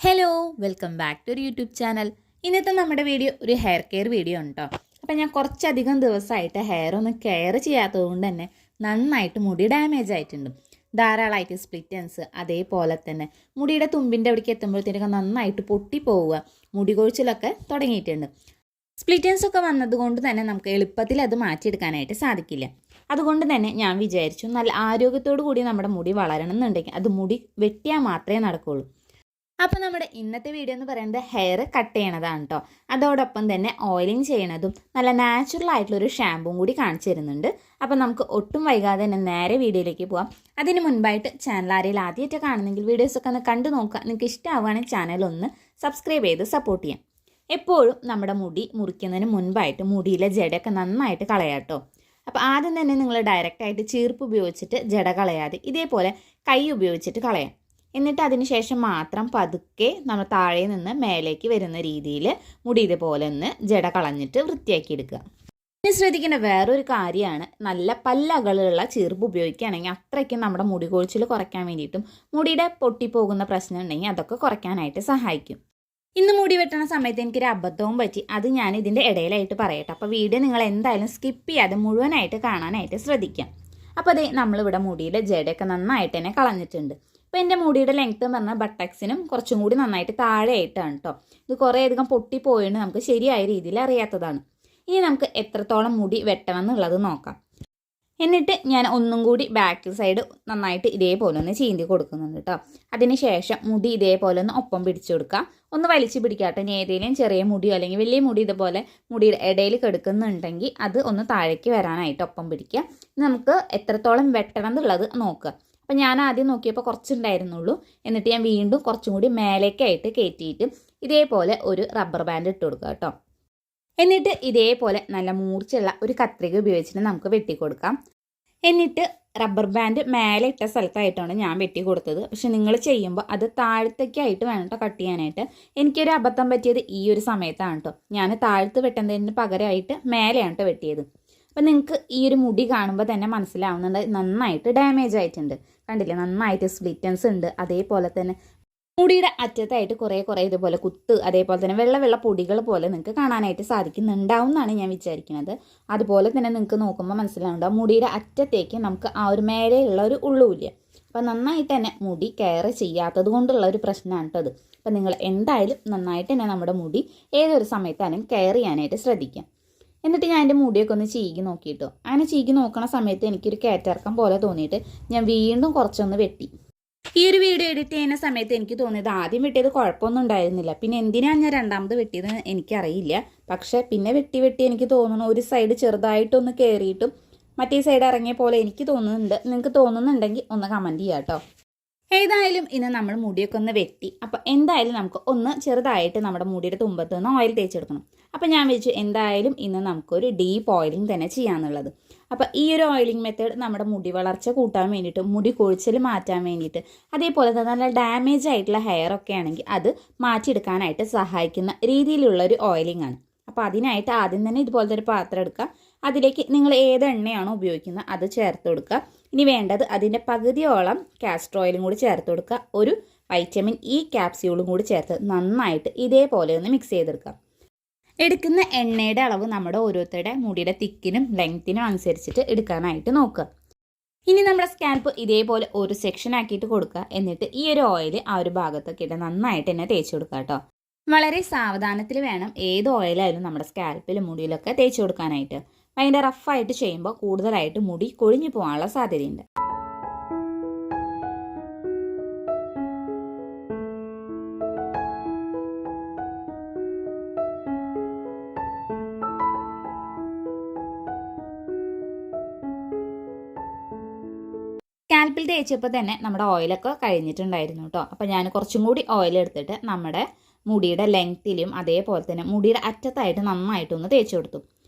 Hello welcome back to ഒരു YouTube channel. ഇന്നത്തെ നമ്മുടെ വീഡിയോ ഒരു ഹെയർ കെയർ വീഡിയോ ഉണ്ടോ. അപ്പം ഞാൻ കുറച്ചധികം ദിവസമായിട്ട് ഹെയർ ഒന്ന് കെയർ ചെയ്യാത്തത് കൊണ്ട് തന്നെ നന്നായിട്ട് മുടി ഡാമേജ് ആയിട്ടുണ്ട്. ധാരാളമായിട്ട് സ്പ്ലിറ്റൻസ്, അതേപോലെ തന്നെ മുടിയുടെ തുമ്പിൻ്റെ അവിടേക്ക് എത്തുമ്പോഴത്തേക്കൊക്കെ നന്നായിട്ട് പൊട്ടിപ്പോവുക, മുടി കൊഴിച്ചിലൊക്കെ തുടങ്ങിയിട്ടുണ്ട്. സ്പ്ലിറ്റൻസ് ഒക്കെ വന്നതുകൊണ്ട് തന്നെ നമുക്ക് എളുപ്പത്തിൽ അത് മാറ്റിയെടുക്കാനായിട്ട് സാധിക്കില്ല. അതുകൊണ്ട് തന്നെ ഞാൻ വിചാരിച്ചു നല്ല ആരോഗ്യത്തോടു കൂടി നമ്മുടെ മുടി വളരണം എന്നുണ്ടെങ്കിൽ അത് മുടി വെട്ടിയാൽ മാത്രമേ നടക്കുകയുള്ളൂ. അപ്പോൾ നമ്മുടെ ഇന്നത്തെ വീഡിയോ എന്ന് പറയുന്നത് ഹെയർ കട്ട് ചെയ്യണതാണ് കേട്ടോ. അതോടൊപ്പം തന്നെ ഓയിലിംഗ് ചെയ്യണതും നല്ല നാച്ചുറൽ ആയിട്ടുള്ളൊരു ഷാമ്പും കൂടി കാണിച്ചു തരുന്നുണ്ട്. അപ്പോൾ നമുക്ക് ഒട്ടും വൈകാതെ തന്നെ നേരെ വീഡിയോയിലേക്ക് പോകാം. അതിന് മുൻപായിട്ട് ചാനൽ ആരെയും ആദ്യമായിട്ട് കാണുന്നെങ്കിൽ വീഡിയോസൊക്കെ ഒന്ന് കണ്ടു നോക്കുക. നിങ്ങൾക്ക് ഇഷ്ടമാവുകയാണെങ്കിൽ ചാനൽ ഒന്ന് സബ്സ്ക്രൈബ് ചെയ്ത് സപ്പോർട്ട് ചെയ്യാം. എപ്പോഴും നമ്മുടെ മുടി മുറിക്കുന്നതിന് മുൻപായിട്ട് മുടിയിലെ ജടയൊക്കെ നന്നായിട്ട് കളയാട്ടോ. അപ്പോൾ ആദ്യം തന്നെ നിങ്ങൾ ഡയറക്റ്റായിട്ട് ചീർപ്പ് ഉപയോഗിച്ചിട്ട് ജട കളയാതെ ഇതേപോലെ കൈ ഉപയോഗിച്ചിട്ട് കളയാം. എന്നിട്ട് അതിന് ശേഷം മാത്രം പതുക്കെ നമ്മൾ താഴെ നിന്ന് മേലേക്ക് വരുന്ന രീതിയിൽ മുടി ഇതുപോലെ ഒന്ന് ജട കളഞ്ഞിട്ട് വൃത്തിയാക്കി എടുക്കുക. ഇനി ശ്രദ്ധിക്കേണ്ട വേറൊരു കാര്യമാണ്, നല്ല പല്ലകളുള്ള ചീർപ്പ് ഉപയോഗിക്കുകയാണെങ്കിൽ അത്രയ്ക്കും നമ്മുടെ മുടി കൊഴിച്ചിൽ കുറയ്ക്കാൻ വേണ്ടിയിട്ടും മുടിയുടെ പൊട്ടിപ്പോകുന്ന പ്രശ്നം ഉണ്ടെങ്കിൽ അതൊക്കെ കുറയ്ക്കാനായിട്ട് സഹായിക്കും. ഇന്ന് മുടി വെട്ടണ സമയത്ത് എനിക്കൊരു അബദ്ധവും പറ്റി, അത് ഞാൻ ഇതിൻ്റെ ഇടയിലായിട്ട് പറയട്ടെ. അപ്പോൾ വീഡിയോ നിങ്ങൾ എന്തായാലും സ്കിപ്പ് ചെയ്യാതെ മുഴുവനായിട്ട് കാണാനായിട്ട് ശ്രദ്ധിക്കാം. അപ്പോൾ അതേ നമ്മളിവിടെ മുടിയിലെ ജടയൊക്കെ നന്നായിട്ട് തന്നെ കളഞ്ഞിട്ടുണ്ട്. അപ്പോൾ എൻ്റെ മുടിയുടെ ലെങ്ത്ത് എന്ന് പറഞ്ഞാൽ ബട്ടക്സിനും കുറച്ചും കൂടി നന്നായിട്ട് താഴെയായിട്ടാണ് കേട്ടോ. ഇത് കുറേയധികം പൊട്ടിപ്പോയെന്ന് നമുക്ക് ശരിയായ രീതിയിൽ അറിയാത്തതാണ്. ഇനി നമുക്ക് എത്രത്തോളം മുടി വെട്ടണം എന്നുള്ളത് നോക്കാം. എന്നിട്ട് ഞാൻ ഒന്നും കൂടി ബാക്ക് സൈഡ് നന്നായിട്ട് ഇതേപോലെ ഒന്ന് ചീന്തി കൊടുക്കുന്നുണ്ട് കേട്ടോ. അതിന് ശേഷം മുടി ഇതേപോലെ ഒന്ന് ഒപ്പം പിടിച്ചു കൊടുക്കുക. ഒന്ന് വലിച്ചു പിടിക്കാട്ടെ. ഇനി ഏതെങ്കിലും ചെറിയ മുടിയോ അല്ലെങ്കിൽ വലിയ മുടി ഇതുപോലെ മുടിയുടെ ഇടയിൽ കെടുക്കുന്നുണ്ടെങ്കിൽ അത് ഒന്ന് താഴേക്ക് വരാനായിട്ട് ഒപ്പം പിടിക്കുക. നമുക്ക് എത്രത്തോളം വെട്ടണം എന്നുള്ളത് നോക്കുക. അപ്പം ഞാൻ ആദ്യം നോക്കിയപ്പോൾ കുറച്ചുണ്ടായിരുന്നുള്ളൂ. എന്നിട്ട് ഞാൻ വീണ്ടും കുറച്ചും കൂടി മേലേക്കായിട്ട് കയറ്റിയിട്ട് ഇതേപോലെ ഒരു റബ്ബർ ബാൻഡ് ഇട്ട് കൊടുക്കുക കേട്ടോ. എന്നിട്ട് ഇതേപോലെ നല്ല മൂർച്ചയുള്ള ഒരു കത്രിക ഉപയോഗിച്ചിട്ട് നമുക്ക് വെട്ടിക്കൊടുക്കാം. എന്നിട്ട് റബ്ബർ ബാൻഡ് മേലെ ഇട്ട സ്ഥലത്തായിട്ടാണ് ഞാൻ വെട്ടി കൊടുത്തത്. പക്ഷെ നിങ്ങൾ ചെയ്യുമ്പോൾ അത് താഴത്തേക്കായിട്ട് വേണം കേട്ടോ കട്ട് ചെയ്യാനായിട്ട്. എനിക്കൊരു അബദ്ധം പറ്റിയത് ഈ ഒരു സമയത്താണ് കേട്ടോ. ഞാൻ താഴത്ത് വെട്ടുന്നതിന് പകരമായിട്ട് മേലെയാണ് കേട്ടോ വെട്ടിയത്. അപ്പം നിങ്ങൾക്ക് ഈ ഒരു മുടി കാണുമ്പോൾ തന്നെ മനസ്സിലാവുന്നുണ്ട് നന്നായിട്ട് ഡാമേജ് ആയിട്ടുണ്ട്. കണ്ടില്ലേ, നന്നായിട്ട് സ്പ്ലിറ്റൻസ് ഉണ്ട്. അതേപോലെ തന്നെ മുടിയുടെ അറ്റത്തായിട്ട് കുറേ ഇതുപോലെ കുത്ത്, അതേപോലെ തന്നെ വെള്ള പൊടികൾ പോലെ നിങ്ങൾക്ക് കാണാനായിട്ട് സാധിക്കുന്നുണ്ടാവും എന്നാണ് ഞാൻ വിചാരിക്കുന്നത്. അതുപോലെ തന്നെ നിങ്ങൾക്ക് നോക്കുമ്പോൾ മനസ്സിലാവുണ്ടാവും മുടിയുടെ അറ്റത്തേക്ക് നമുക്ക് ആ ഒരു മേലെയുള്ള ഒരു ഉള്ളുമില്ല. അപ്പം നന്നായിട്ട് തന്നെ മുടി കെയർ ചെയ്യാത്തത് കൊണ്ടുള്ള ഒരു പ്രശ്നമാണ് കേട്ടോ അത്. അപ്പം നിങ്ങൾ എന്തായാലും നന്നായിട്ട് തന്നെ നമ്മുടെ മുടി ഏതൊരു സമയത്താണെങ്കിലും കെയർ ചെയ്യാനായിട്ട് ശ്രദ്ധിക്കാം. എന്നിട്ട് ഞാൻ എൻ്റെ മുടിയൊക്കെ ഒന്ന് ചീകി നോക്കിയിട്ടോ. അങ്ങനെ ചീകി നോക്കണ സമയത്ത് എനിക്കൊരു കയറ്റിറക്കം പോലെ തോന്നിയിട്ട് ഞാൻ വീണ്ടും കുറച്ചൊന്ന് വെട്ടി. ഈ ഒരു വീഡിയോ എഡിറ്റ് ചെയ്യുന്ന സമയത്ത് എനിക്ക് തോന്നിയത് ആദ്യം വെട്ടിയത് കുഴപ്പമൊന്നും ഉണ്ടായിരുന്നില്ല. പിന്നെ എന്തിനാണ് ഞാൻ രണ്ടാമത് വെട്ടിയത് എനിക്കറിയില്ല. പക്ഷേ പിന്നെ വെട്ടി എനിക്ക് തോന്നുന്നു ഒരു സൈഡ് ചെറുതായിട്ടൊന്ന് കയറിയിട്ടും മറ്റേ സൈഡ് ഇറങ്ങിയ പോലെ എനിക്ക് തോന്നുന്നുണ്ട്. നിങ്ങൾക്ക് തോന്നുന്നുണ്ടെങ്കിൽ ഒന്ന് കമൻറ്റ് ചെയ്യാം കേട്ടോ. ഏതായാലും ഇന്ന് നമ്മൾ മുടിയൊക്കെ ഒന്ന് വെട്ടി. അപ്പം എന്തായാലും നമുക്ക് ഒന്ന് ചെറുതായിട്ട് നമ്മുടെ മുടിയുടെ തുമ്പത്ത് നിന്ന് ഓയിൽ തേച്ചെടുക്കണം. അപ്പം ഞാൻ വെച്ചു എന്തായാലും ഇന്ന് നമുക്കൊരു ഡീപ്പ് ഓയിലിംഗ് തന്നെ ചെയ്യാമെന്നുള്ളത്. അപ്പം ഈ ഒരു ഓയിലിംഗ് മെത്തേഡ് നമ്മുടെ മുടി വളർച്ച കൂട്ടാൻ വേണ്ടിയിട്ട്, മുടി കൊഴിച്ചിൽ മാറ്റാൻ വേണ്ടിയിട്ട്, അതേപോലെ തന്നെ നല്ല ഡാമേജ് ആയിട്ടുള്ള ഹെയർ ഒക്കെ ആണെങ്കിൽ അത് മാറ്റിയെടുക്കാനായിട്ട് സഹായിക്കുന്ന രീതിയിലുള്ള ഒരു ഓയിലിംഗ് ആണ്. അപ്പോൾ അതിനായിട്ട് ആദ്യം തന്നെ ഇതുപോലത്തെ ഒരു പാത്രം എടുക്കുക. അതിലേക്ക് നിങ്ങൾ ഏത് എണ്ണയാണോ ഉപയോഗിക്കുന്നത് അത് ചേർത്ത് കൊടുക്കുക. ഇനി വേണ്ടത് അതിൻ്റെ പകുതിയോളം കാസ്റ്റർ ഓയിലും കൂടി ചേർത്ത് കൊടുക്കുക. ഒരു വൈറ്റമിൻ ഇ ക്യാപ്സ്യൂളും കൂടി ചേർത്ത് നന്നായിട്ട് ഇതേപോലെ ഒന്ന് മിക്സ് ചെയ്തെടുക്കുക. എടുക്കുന്ന എണ്ണയുടെ അളവ് നമ്മുടെ ഓരോരുത്തരുടെ മുടിയുടെ തിക്കിനും ലെങ്ത്തിനും അനുസരിച്ചിട്ട് എടുക്കാനായിട്ട് നോക്കുക. ഇനി നമ്മുടെ സ്കാൽപ്പ് ഇതേപോലെ ഒരു സെക്ഷൻ ആക്കിയിട്ട് കൊടുക്കുക. എന്നിട്ട് ഈ ഒരു ഓയിൽ ആ ഒരു ഭാഗത്തൊക്കെ ഇട്ട് നന്നായിട്ട് തന്നെ തേച്ച് കൊടുക്കുക കേട്ടോ. വളരെ സാവധാനത്തിൽ വേണം ഏത് ഓയിലായാലും നമ്മുടെ സ്കാൽപ്പിലും മുടിയിലൊക്കെ തേച്ച് കൊടുക്കാനായിട്ട്. ഭയങ്കര റഫായിട്ട് ചെയ്യുമ്പോൾ കൂടുതലായിട്ട് മുടി കൊഴിഞ്ഞു പോകാനുള്ള സാധ്യതയുണ്ട്. സ്കാൽപ്പിൽ തേച്ചപ്പോൾ തന്നെ നമ്മുടെ ഓയിലൊക്കെ കഴിഞ്ഞിട്ടുണ്ടായിരുന്നു കേട്ടോ. അപ്പോൾ ഞാൻ കുറച്ചും കൂടി ഓയിൽ എടുത്തിട്ട് നമ്മുടെ മുടിയുടെ ലെങ്ത്തിലും അതേപോലെ തന്നെ മുടിയുടെ അറ്റത്തായിട്ട് നന്നായിട്ടൊന്ന് തേച്ച് കൊടുത്തു.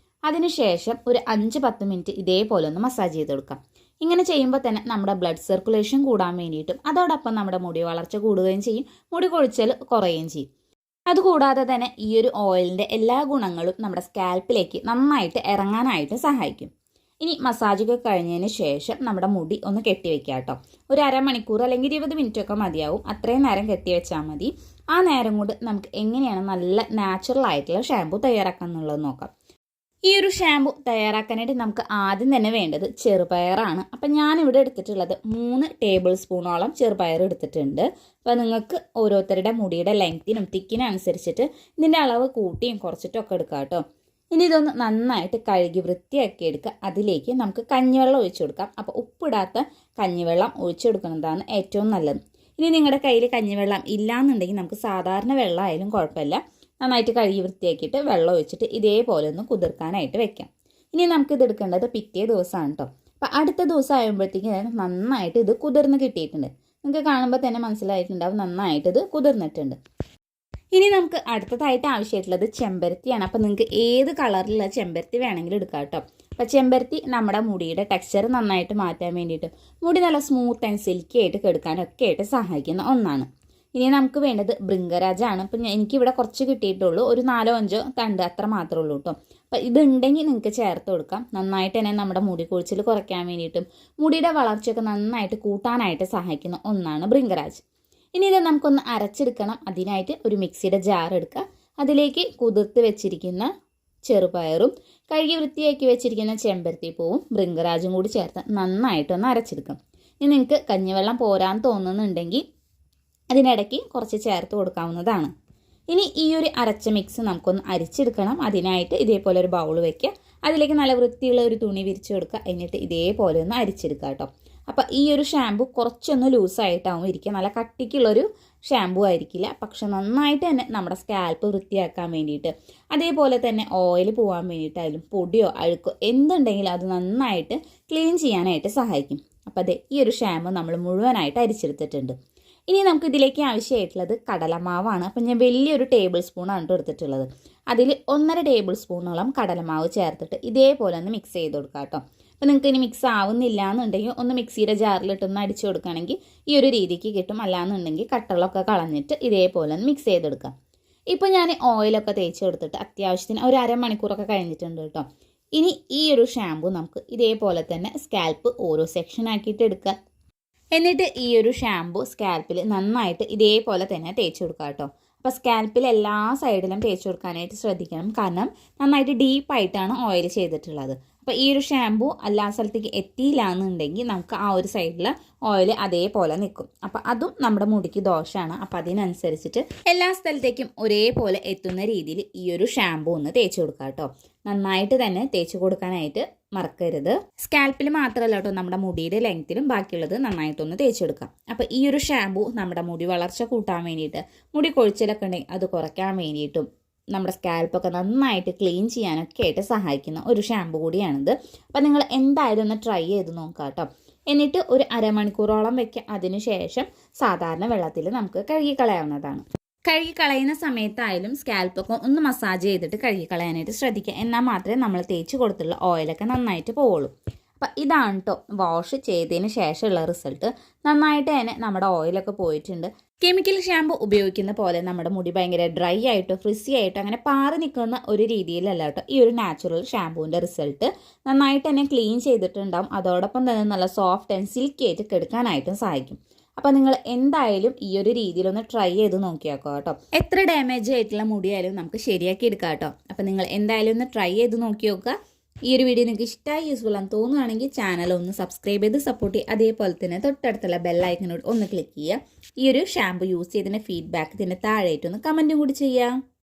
അതിനുശേഷം ഒരു 5-10 മിനിറ്റ് ഇതേപോലെ ഒന്ന് മസാജ് ചെയ്ത് കൊടുക്കാം. ഇങ്ങനെ ചെയ്യുമ്പോൾ തന്നെ നമ്മുടെ ബ്ലഡ് സർക്കുലേഷൻ കൂടാൻ വേണ്ടിയിട്ടും അതോടൊപ്പം നമ്മുടെ മുടി വളർച്ച കൂടുകയും ചെയ്യും, മുടി കൊഴിച്ചൽ കുറയുകയും ചെയ്യും. അതുകൂടാതെ തന്നെ ഈ ഒരു ഓയിലിൻ്റെ എല്ലാ ഗുണങ്ങളും നമ്മുടെ സ്കാൽപ്പിലേക്ക് നന്നായിട്ട് ഇറങ്ങാനായിട്ട് സഹായിക്കും. ഇനി മസാജൊക്കെ കഴിഞ്ഞതിന് ശേഷം നമ്മുടെ മുടി ഒന്ന് കെട്ടി വെക്കുക കേട്ടോ. ഒരു അരമണിക്കൂർ അല്ലെങ്കിൽ 20 മിനിറ്റ് ഒക്കെ മതിയാവും. അത്രയും നേരം കെട്ടി വെച്ചാൽ മതി. ആ നേരം കൊണ്ട് നമുക്ക് എങ്ങനെയാണ് നല്ല നാച്ചുറൽ ആയിട്ടുള്ള ഷാമ്പു തയ്യാറാക്കുക എന്നുള്ളത് നോക്കാം. ഈ ഒരു ഷാമ്പു തയ്യാറാക്കാനായിട്ട് നമുക്ക് ആദ്യം തന്നെ വേണ്ടത് ചെറുപയറാണ്. അപ്പം ഞാനിവിടെ എടുത്തിട്ടുള്ളത് 3 ടേബിൾ സ്പൂണോളം ചെറുപയർ എടുത്തിട്ടുണ്ട്. അപ്പോൾ നിങ്ങൾക്ക് ഓരോരുത്തരുടെ മുടിയുടെ ലെങ്ത്തിനും തിക്കിനും അനുസരിച്ചിട്ട് ഇതിൻ്റെ അളവ് കൂട്ടിയും കുറച്ചിട്ടും ഒക്കെ എടുക്കാം കേട്ടോ. ഇനി ഇതൊന്ന് നന്നായിട്ട് കഴുകി വൃത്തിയാക്കി എടുക്കുക. അതിലേക്ക് നമുക്ക് കഞ്ഞിവെള്ളം ഒഴിച്ചു കൊടുക്കാം. അപ്പോൾ ഉപ്പിടാത്ത കഞ്ഞിവെള്ളം ഒഴിച്ചു കൊടുക്കുന്നതാണ് ഏറ്റവും നല്ലത്. ഇനി നിങ്ങളുടെ കയ്യിൽ കഞ്ഞിവെള്ളം ഇല്ലയെന്നുണ്ടെങ്കിൽ നമുക്ക് സാധാരണ വെള്ളം ആയാലും കുഴപ്പമില്ല. നന്നായിട്ട് കഴുകി വൃത്തിയാക്കിയിട്ട് വെള്ളം ഒഴിച്ചിട്ട് ഇതേപോലെ ഒന്ന് കുതിർക്കാനായിട്ട് വെക്കാം. ഇനി നമുക്കിത് എടുക്കേണ്ടത് പിറ്റേ ദിവസമാണ് കേട്ടോ. അപ്പോൾ അടുത്ത ദിവസം ആകുമ്പോഴത്തേക്കും നന്നായിട്ട് ഇത് കുതിർന്ന് കിട്ടിയിട്ടുണ്ട്. നിങ്ങൾക്ക് കാണുമ്പോൾ തന്നെ മനസ്സിലായിട്ടുണ്ടാവും നന്നായിട്ട് ഇത് കുതിർന്നിട്ടുണ്ട്. ഇനി നമുക്ക് അടുത്തതായിട്ട് ആവശ്യമായിട്ടുള്ളത് ചെമ്പരത്തിയാണ്. അപ്പോൾ നിങ്ങൾക്ക് ഏത് കളറിലുള്ള ചെമ്പരത്തി വേണമെങ്കിലും എടുക്കാം കേട്ടോ. അപ്പോൾ ചെമ്പരത്തി നമ്മുടെ മുടിയുടെ ടെക്സ്ചർ നന്നായിട്ട് മാറ്റാൻ വേണ്ടിയിട്ട് മുടി നല്ല സ്മൂത്ത് ആൻഡ് സിൽക്കി ആയിട്ട് കെടുക്കാനൊക്കെ ആയിട്ട് സഹായിക്കുന്ന ഒന്നാണ്. ഇനി നമുക്ക് വേണ്ടത് ഭൃംഗരാജാണ്. അപ്പം എനിക്കിവിടെ കുറച്ച് കിട്ടിയിട്ടുള്ളൂ. ഒരു 4-5 തണ്ട് അത്ര മാത്രമേ ഉള്ളൂ കേട്ടോ. അപ്പം ഇതുണ്ടെങ്കിൽ നിങ്ങൾക്ക് ചേർത്ത് കൊടുക്കാം. നന്നായിട്ട് തന്നെ നമ്മുടെ മുടി കൊഴിച്ചിൽ കുറയ്ക്കാൻ വേണ്ടിയിട്ടും മുടിയുടെ വളർച്ചയൊക്കെ നന്നായിട്ട് കൂട്ടാനായിട്ട് സഹായിക്കുന്ന ഒന്നാണ് ഭൃംഗരാജ്. ഇനി ഇത് നമുക്കൊന്ന് അരച്ചെടുക്കണം. അതിനായിട്ട് ഒരു മിക്സിയുടെ ജാർ എടുക്കുക. അതിലേക്ക് കുതിർത്ത് വെച്ചിരിക്കുന്ന ചെറുപയറും കഴുകി വൃത്തിയാക്കി വെച്ചിരിക്കുന്ന ചെമ്പരത്തി പൂവും ഭൃംഗരാജും കൂടി ചേർത്ത് നന്നായിട്ടൊന്ന് അരച്ചെടുക്കാം. ഇനി നിങ്ങൾക്ക് കഞ്ഞിവെള്ളം പോരാൻ തോന്നുന്നുണ്ടെങ്കിൽ അതിനിടയ്ക്ക് കുറച്ച് ചേർത്ത് കൊടുക്കാവുന്നതാണ്. ഇനി ഈ ഒരു അരച്ച മിക്സ് നമുക്കൊന്ന് അരിച്ചെടുക്കണം. അതിനായിട്ട് ഇതേപോലെ ഒരു ബൗൾ വയ്ക്കുക. അതിലേക്ക് നല്ല വൃത്തിയുള്ള ഒരു തുണി വിരിച്ചു കൊടുക്കുക. എന്നിട്ട് ഇതേപോലെ ഒന്ന് അരിച്ചെടുക്കുക കേട്ടോ. അപ്പോൾ ഈ ഒരു ഷാമ്പു കുറച്ചൊന്ന് ലൂസായിട്ടാവും ഇരിക്കുക. നല്ല കട്ടിക്കുള്ളൊരു ഷാമ്പു ആയിരിക്കില്ല. പക്ഷെ നന്നായിട്ട് തന്നെ നമ്മുടെ സ്കാൽപ്പ് വൃത്തിയാക്കാൻ വേണ്ടിയിട്ട് അതേപോലെ തന്നെ ഓയിൽ പോകാൻ വേണ്ടിയിട്ടായാലും പൊടിയോ അഴുക്കോ എന്തുണ്ടെങ്കിലും അത് നന്നായിട്ട് ക്ലീൻ ചെയ്യാനായിട്ട് സഹായിക്കും. അപ്പോൾ അതെ ഈ ഒരു ഷാമ്പു നമ്മൾ മുഴുവനായിട്ട് അരിച്ചെടുത്തിട്ടുണ്ട്. ഇനി നമുക്ക് ഇതിലേക്ക് ആവശ്യമായിട്ടുള്ളത് കടലമാവാണ്. അപ്പം ഞാൻ വലിയൊരു ടേബിൾ സ്പൂണാണ് എടുത്തിട്ടുള്ളത്. അതിൽ 1.5 ടേബിൾ സ്പൂണോളം കടലമാവ് ചേർത്തിട്ട് ഇതേപോലെ ഒന്ന് മിക്സ് ചെയ്ത് കൊടുക്കാം കേട്ടോ. അപ്പോൾ നിങ്ങൾക്ക് ഇനി മിക്സ് ആവുന്നില്ല എന്നുണ്ടെങ്കിൽ ഒന്ന് മിക്സിയുടെ ജാറിലിട്ടൊന്ന് അടിച്ചു കൊടുക്കുകയാണെങ്കിൽ ഈ ഒരു രീതിക്ക് കിട്ടും. അല്ലാന്നുണ്ടെങ്കിൽ കട്ടകളൊക്കെ കളഞ്ഞിട്ട് ഇതേപോലെ ഒന്ന് മിക്സ് ചെയ്തെടുക്കാം. ഇപ്പോൾ ഞാൻ ഓയിലൊക്കെ തേച്ച് കൊടുത്തിട്ട് അത്യാവശ്യത്തിന് ഒരു അരമണിക്കൂറൊക്കെ കഴിഞ്ഞിട്ടുണ്ട് കേട്ടോ. ഇനി ഈ ഒരു ഷാമ്പു നമുക്ക് ഇതേപോലെ തന്നെ സ്കാൽപ്പ് ഓരോ സെക്ഷൻ ആക്കിയിട്ട് എടുക്കുക. എന്നിട്ട് ഈ ഒരു ഷാമ്പു സ്കാൽപ്പിൽ നന്നായിട്ട് ഇതേപോലെ തന്നെ തേച്ച് കൊടുക്കുക കേട്ടോ. അപ്പോൾ സ്കാൽപ്പിൽ എല്ലാ സൈഡിലും തേച്ച് കൊടുക്കാനായിട്ട് ശ്രദ്ധിക്കണം. കാരണം നന്നായിട്ട് ഡീപ്പായിട്ടാണ് ഓയിൽ ചെയ്തിട്ടുള്ളത്. അപ്പോൾ ഈ ഒരു ഷാമ്പു എല്ലാ സ്ഥലത്തേക്ക് എത്തിയില്ല എന്നുണ്ടെങ്കിൽ നമുക്ക് ആ ഒരു സൈഡിൽ ഓയിൽ അതേപോലെ നിൽക്കും. അപ്പോൾ അതും നമ്മുടെ മുടിക്ക് ദോഷമാണ്. അപ്പോൾ അതിനനുസരിച്ചിട്ട് എല്ലാ സ്ഥലത്തേക്കും ഒരേപോലെ എത്തുന്ന രീതിയിൽ ഈ ഒരു ഷാമ്പു ഒന്ന് തേച്ച് കൊടുക്കുക കേട്ടോ. നന്നായിട്ട് തന്നെ തേച്ച് കൊടുക്കാനായിട്ട് മറക്കരുത്. സ്കാൽപ്പിൽ മാത്രമല്ല കേട്ടോ, നമ്മുടെ മുടിയുടെ ലെങ്ത്തിലും ബാക്കിയുള്ളത് നന്നായിട്ടൊന്ന് തേച്ചെടുക്കാം. അപ്പോൾ ഈ ഒരു ഷാമ്പു നമ്മുടെ മുടി വളർച്ച കൂട്ടാൻ വേണ്ടിയിട്ട് മുടി കൊഴിച്ചിലൊക്കെ ഉണ്ടെങ്കിൽ അത് കുറയ്ക്കാൻ വേണ്ടിയിട്ടും നമ്മുടെ സ്കാൽപ്പൊക്കെ നന്നായിട്ട് ക്ലീൻ ചെയ്യാനൊക്കെ ആയിട്ട് സഹായിക്കുന്ന ഒരു ഷാമ്പു കൂടിയാണിത്. അപ്പോൾ നിങ്ങൾ എന്തായാലും ഒന്ന് ട്രൈ ചെയ്ത് നോക്കാം കേട്ടോ. എന്നിട്ട് ഒരു അരമണിക്കൂറോളം വെക്കുക. അതിനുശേഷം സാധാരണ വെള്ളത്തിൽ നമുക്ക് കഴുകിക്കളയാവുന്നതാണ്. കഴുകിക്കളയുന്ന സമയത്തായാലും സ്കാൽപ്പൊക്കെ ഒന്ന് മസാജ് ചെയ്തിട്ട് കഴുകിക്കളയാനായിട്ട് ശ്രദ്ധിക്കുക. എന്നാൽ മാത്രമേ നമ്മൾ തേച്ച് കൊടുത്തുള്ള ഓയിലൊക്കെ നന്നായിട്ട് പോവുള്ളൂ. അപ്പം ഇതാണ് കേട്ടോ വാഷ് ചെയ്തതിന് ശേഷമുള്ള റിസൾട്ട്. നന്നായിട്ട് തന്നെ നമ്മുടെ ഓയിലൊക്കെ പോയിട്ടുണ്ട്. കെമിക്കൽ ഷാമ്പു ഉപയോഗിക്കുന്ന പോലെ നമ്മുടെ മുടി ഭയങ്കര ഡ്രൈ ആയിട്ടോ ഫ്രിസി ആയിട്ടോ അങ്ങനെ പാറി നിൽക്കുന്ന ഒരു രീതിയിലല്ല കേട്ടോ ഈ ഒരു നാച്ചുറൽ ഷാമ്പൂവിൻ്റെ റിസൾട്ട്. നന്നായിട്ട് തന്നെ ക്ലീൻ ചെയ്തിട്ടുണ്ടാവും. അതോടൊപ്പം തന്നെ നല്ല സോഫ്റ്റ് ആൻഡ് സിൽക്കി ആയിട്ട് കെടുക്കാനായിട്ടും സഹായിക്കും. അപ്പോൾ നിങ്ങൾ എന്തായാലും ഈ ഒരു രീതിയിലൊന്ന് ട്രൈ ചെയ്ത് നോക്കിയാക്കോ കേട്ടോ. എത്ര ഡാമേജ് ആയിട്ടുള്ള മുടിയായാലും നമുക്ക് ശരിയാക്കി എടുക്കാം കേട്ടോ. അപ്പോൾ നിങ്ങൾ എന്തായാലും ഒന്ന് ട്രൈ ചെയ്ത് നോക്കി നോക്കുക. ഈ ഒരു വീഡിയോ നിങ്ങൾക്ക് ഇഷ്ടമായി യൂസ്ഫുൾ ആണെന്ന് തോന്നുകയാണെങ്കിൽ ചാനൽ ഒന്ന് സബ്സ്ക്രൈബ് ചെയ്ത് സപ്പോർട്ട് ചെയ്യുക. അതേപോലെ തന്നെ തൊട്ടടുത്തുള്ള ബെല്ലൈക്കനോട് ഒന്ന് ക്ലിക്ക് ചെയ്യുക. ഈ ഒരു ഷാമ്പു യൂസ് ചെയ്തതിൻ്റെ ഫീഡ്ബാക്ക് ഇതിൻ്റെ താഴെയായിട്ടൊന്ന് കമൻറ്റും കൂടി ചെയ്യുക.